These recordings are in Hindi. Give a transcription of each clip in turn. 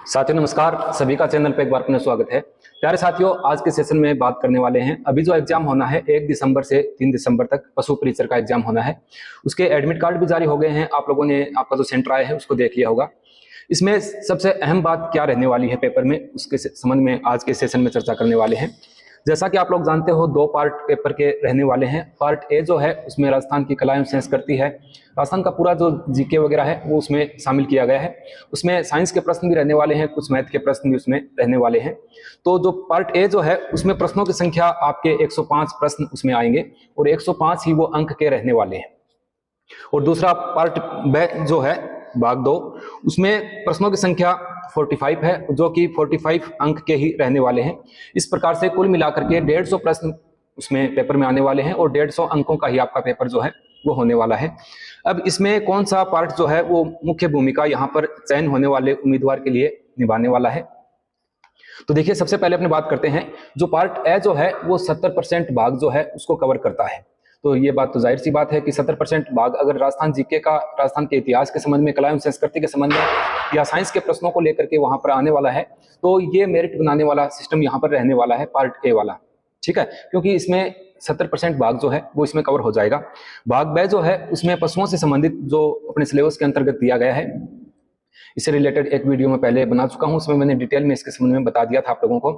साथियों नमस्कार, सभी का चैनल पे एक बार पुनः स्वागत है। प्यारे साथियों, आज के सेशन में बात करने वाले हैं अभी जो एग्जाम होना है 1 दिसंबर से 3 दिसंबर तक पशु परिचर का एग्जाम होना है। उसके एडमिट कार्ड भी जारी हो गए हैं। आप लोगों ने आपका जो सेंटर आया है उसको देख लिया होगा। इसमें सबसे अहम बात क्या रहने वाली है पेपर में, उसके संबंध में आज के सेशन में चर्चा करने वाले हैं। जैसा कि आप लोग जानते हो, 2 पार्ट पेपर के रहने वाले हैं। पार्ट ए जो है उसमें राजस्थान की कला एवं संस्कृति है, राजस्थान का पूरा जो जीके वगैरह है वो उसमें शामिल किया गया है। उसमें साइंस के प्रश्न भी रहने वाले हैं, कुछ मैथ के प्रश्न भी उसमें रहने वाले हैं। तो जो पार्ट ए जो है उसमें प्रश्नों की संख्या आपके 105 प्रश्न उसमें आएंगे और 105 ही वो अंक के रहने वाले हैं। और दूसरा पार्ट बी जो है भाग 2, उसमें प्रश्नों की संख्या 45 है, जो कि 45 अंक के ही रहने वाले हैं। इस प्रकार से कुल मिलाकर के 150 प्रश्न उसमें पेपर में आने वाले हैं और 150 अंकों का ही आपका पेपर जो है वो होने वाला है। अब इसमें कौन सा पार्ट जो है वो मुख्य भूमिका यहाँ पर चयन होने वाले उम्मीदवार के लिए निभाने वाला है, तो देखिए सबसे पहले अपने बात करते हैं। जो पार्ट ए जो है वो 70% भाग जो है उसको कवर करता है। तो ये बात तो जाहिर सी बात है कि 70% भाग अगर राजस्थान जीके का, राजस्थान के इतिहास के संबंध में, कला एवं संस्कृति के संबंध में या साइंस के प्रश्नों को लेकर के वहां पर आने वाला है, तो ये मेरिट बनाने वाला सिस्टम यहाँ पर रहने वाला है पार्ट ए वाला। ठीक है, क्योंकि इसमें 70% भाग जो है वो इसमें कवर हो जाएगा। भाग बे जो है उसमें पशुओं से संबंधित जो अपने सिलेबस के अंतर्गत दिया गया है, इससे रिलेटेड एक वीडियो में पहले बना चुका हूं, उसमें मैंने डिटेल में इसके संबंध में बता दिया था आप लोगों को।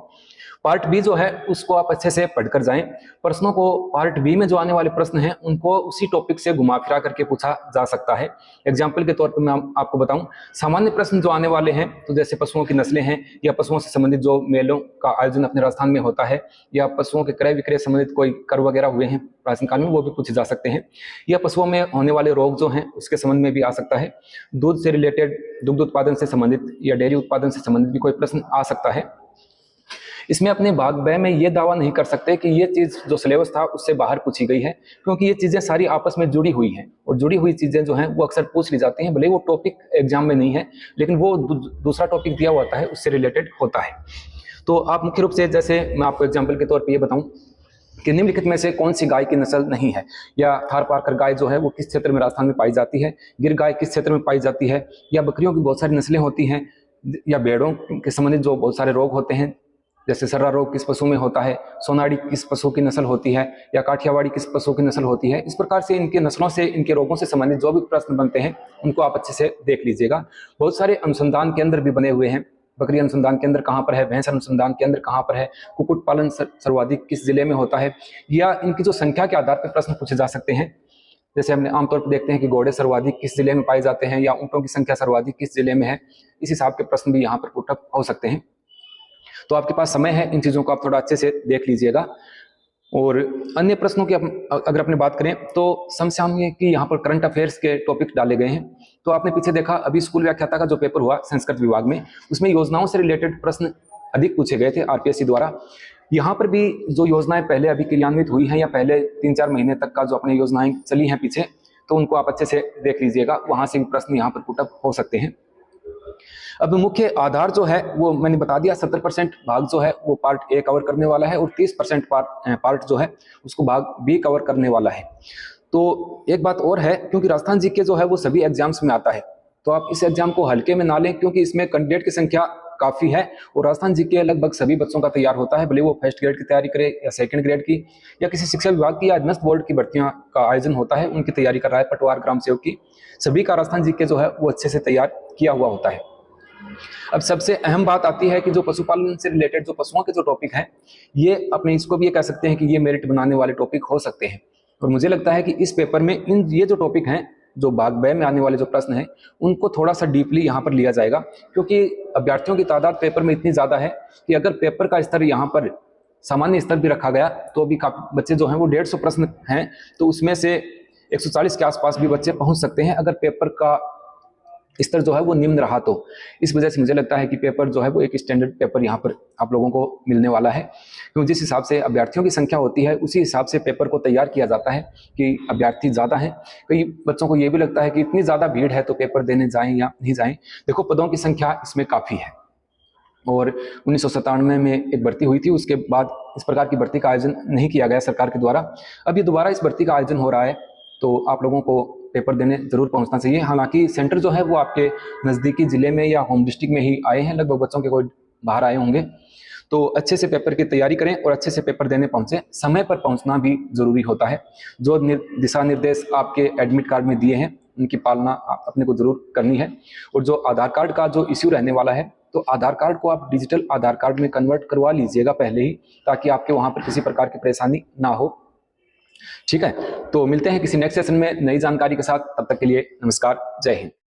पार्ट बी जो है उसको आप अच्छे से पढ़कर जाएं। प्रश्नों को पार्ट बी में जो आने वाले प्रश्न हैं उनको उसी टॉपिक से घुमा फिरा करके पूछा जा सकता है। एग्जाम्पल के तौर पर मैं आपको बताऊं, सामान्य प्रश्न जो आने वाले हैं, तो जैसे पशुओं की नस्लें हैं या पशुओं से संबंधित जो मेलों का आयोजन अपने राजस्थान में होता है, या पशुओं के क्रय विक्रय संबंधित कोई कर वगैरह हुए हैं प्राचीन काल में, वो भी पूछे जा सकते हैं। या पशुओं में होने वाले रोग जो हैं उसके संबंध में भी आ सकता है। दूध से रिलेटेड, दुग्ध उत्पादन से संबंधित या डेयरी उत्पादन से संबंधित भी कोई प्रश्न आ सकता है। इसमें अपने भाग बे में ये दावा नहीं कर सकते कि ये चीज जो सिलेबस था उससे बाहर पूछी गई है, क्योंकि ये चीजें सारी आपस में जुड़ी हुई हैं और जुड़ी हुई चीजें जो हैं वो अक्सर पूछ ली जाती हैं। भले वो टॉपिक एग्जाम में नहीं है, लेकिन वो दूसरा टॉपिक दिया हुआ है उससे रिलेटेड होता है। तो आप मुख्य रूप से, जैसे मैं आपको एग्जाम्पल के तौर पर ये बताऊं कि निम्नलिखित में से कौन सी गाय की नस्ल नहीं है, या थार पारकर गाय जो है वो किस क्षेत्र में राजस्थान में पाई जाती है, गिर गाय किस क्षेत्र में पाई जाती है, या बकरियों की बहुत सारी नस्लें होती हैं, या भेड़ों के संबंधित जो बहुत सारे रोग होते हैं, जैसे सर्रा रोग किस पशु में होता है, सोनाड़ी किस पशु की नस्ल होती है, या काठियावाड़ी किस पशु की नस्ल होती है। इस प्रकार से इनके नस्लों से, इनके रोगों से संबंधित जो भी प्रश्न बनते हैं उनको आप अच्छे से देख लीजिएगा। बहुत सारे अनुसंधान केंद्र भी बने हुए हैं। बकरी अनुसंधान केंद्र कहाँ पर है, भैंस अनुसंधान केंद्र कहाँ पर है, कुक्कुट पालन सर्वाधिक किस जिले में होता है, या इनकी जो संख्या के आधार पर प्रश्न पूछे जा सकते हैं। जैसे हमने आमतौर पर देखते हैं कि घोड़े सर्वाधिक किस जिले में पाए जाते हैं, या ऊंटों की संख्या सर्वाधिक किस जिले में है। इस हिसाब के प्रश्न भी यहाँ पर पुटअप हो सकते हैं। तो आपके पास समय है, इन चीजों को आप थोड़ा अच्छे से देख लीजिएगा। और अन्य प्रश्नों की अगर अपनी बात करें तो समसामयिक की यहाँ पर करंट अफेयर्स के टॉपिक डाले गए हैं। तो आपने पीछे देखा, अभी स्कूल व्याख्याता का जो पेपर हुआ संस्कृत विभाग में, उसमें योजनाओं से रिलेटेड प्रश्न अधिक पूछे गए थे आरपीएससी द्वारा। यहाँ पर भी जो योजनाएं पहले अभी क्रियान्वित हुई हैं, या पहले 3-4 महीने तक का जो अपनी योजनाएं चली हैं पीछे, तो उनको आप अच्छे से देख लीजिएगा। वहां से भी प्रश्न यहाँ पर पुटअप हो सकते हैं। अब मुख्य आधार जो है वो मैंने बता दिया, 70% भाग जो है वो पार्ट ए कवर करने वाला है और 30% पार्ट जो है उसको भाग बी कवर करने वाला है। तो एक बात और है, क्योंकि राजस्थान जीके जो है वो सभी एग्जाम्स में आता है, तो आप इस एग्जाम को हल्के में ना लें, क्योंकि इसमें कैंडिडेट की संख्या काफी है और राजस्थान जीके लगभग सभी बच्चों का तैयार होता है, भले वो फर्स्ट ग्रेड की तैयारी करे या सेकंड ग्रेड की, या किसी शिक्षा विभाग की या अधीनस्थ बोर्ड की भर्तियों का आयोजन होता है उनकी तैयारी कर रहा है, पटवार, ग्राम सेवक की, सभी का राजस्थान जीके जो है वो अच्छे से तैयार किया हुआ होता है। अब सबसे अहम बात आती है कि जो पशुपालन से रिलेटेड जो पशुओं के जो टॉपिक हैं, ये अपने इसको भी ये कह सकते हैं कि ये मेरिट बनाने वाले टॉपिक हो सकते हैं। और मुझे लगता है कि इस पेपर में ये जो टॉपिक हैं, जो भाग बे में आने वाले जो प्रश्न हैं, उनको थोड़ा सा डीपली यहाँ पर लिया जाएगा, क्योंकि अभ्यर्थियों की तादाद पेपर में इतनी ज्यादा है कि अगर पेपर का स्तर यहाँ पर सामान्य स्तर भी रखा गया तो अभी काफी बच्चे जो हैं वो 150 प्रश्न हैं, तो उसमें से 140 के आसपास भी बच्चे पहुंच सकते हैं अगर पेपर का स्तर जो है वो निम्न रहा तो। इस वजह से मुझे लगता है कि पेपर जो है वो एक स्टैंडर्ड पेपर यहाँ पर आप लोगों को मिलने वाला है, क्योंकि जिस हिसाब से अभ्यर्थियों की संख्या होती है उसी हिसाब से पेपर को तैयार किया जाता है कि अभ्यर्थी ज़्यादा हैं। कई बच्चों को ये भी लगता है कि इतनी ज़्यादा भीड़ है तो पेपर देने जाएं या नहीं जाएं। देखो, पदों की संख्या इसमें काफ़ी है और 1997 में एक भर्ती हुई थी, उसके बाद इस प्रकार की भर्ती का आयोजन नहीं किया गया सरकार के द्वारा। अब ये दोबारा इस भर्ती का आयोजन हो रहा है, तो आप लोगों को पेपर देने जरूर पहुंचना चाहिए। हालांकि सेंटर जो है वो आपके नज़दीकी जिले में या होम डिस्ट्रिक्ट में ही आए हैं, लगभग बच्चों के कोई बाहर आए होंगे। तो अच्छे से पेपर की तैयारी करें और अच्छे से पेपर देने पहुंचे। समय पर पहुंचना भी जरूरी होता है। जो दिशा निर्देश आपके एडमिट कार्ड में दिए हैं उनकी पालना अपने को जरूर करनी है। और जो आधार कार्ड का जो इश्यू रहने वाला है, तो आधार कार्ड को आप डिजिटल आधार कार्ड में कन्वर्ट करवा लीजिएगा पहले ही, ताकि आपके वहां पर किसी प्रकार की परेशानी ना हो। ठीक है, तो मिलते हैं किसी नेक्स्ट सेशन में नई जानकारी के साथ। तब तक के लिए नमस्कार, जय हिंद।